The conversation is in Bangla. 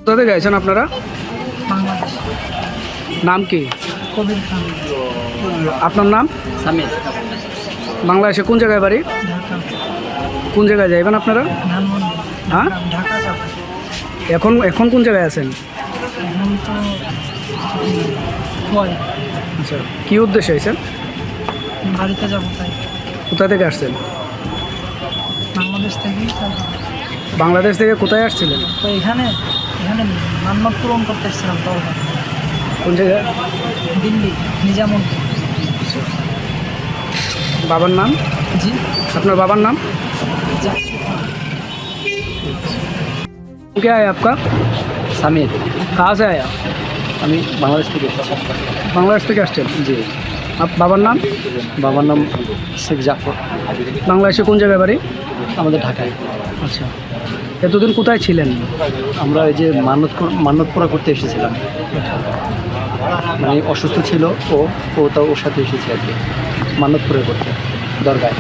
কোথা থেকে আছেন আপনারা? বাংলাদেশ। নাম কি? কবির খান। আপনার নাম? সামির। বাংলাদেশে কোন জায়গায় বাড়ি? ঢাকা। কোন জায়গায় যাইবেন আপনারা? ধানমন্ডি। হ্যাঁ? ঢাকা যাব। এখন কোন জায়গায় আছেন? এখন তো হয় আচ্ছা, কী উদ্দেশ্যে আছেন? বাড়িতে যাবো তাই। কোথা থেকে আসছেন? বাংলাদেশ থেকেই যাবো। বাংলাদেশ থেকে কোথায় আসছিলেন? তো এখানে মান্যত পূরণ করতে এসেছিলাম দরকার। কোন জায়গায়? দিল্লি নিজামুদ্দিন। বাবার নাম? জি। আপনার बाबर नाम क्या है आपका? সামির। कहाँ से आया? আমি বাংলাদেশ থেকে এসেছি। बांग्लादेश থেকে আসছেন? জি। आप बाবার नाम? বাবার নাম শেখ জাফর। বাংলাদেশে কোন জায়গায় বাড়ি? আমাদের ঢাকায়। আচ্ছা, এতদিন কোথায় ছিলেন? আমরা এই যে মান্যত পুরা করতে এসেছিলাম, মানে অসুস্থ ছিল ওর সাথে এসেছি আর কি মান্যত পুরা করতে দরগায়।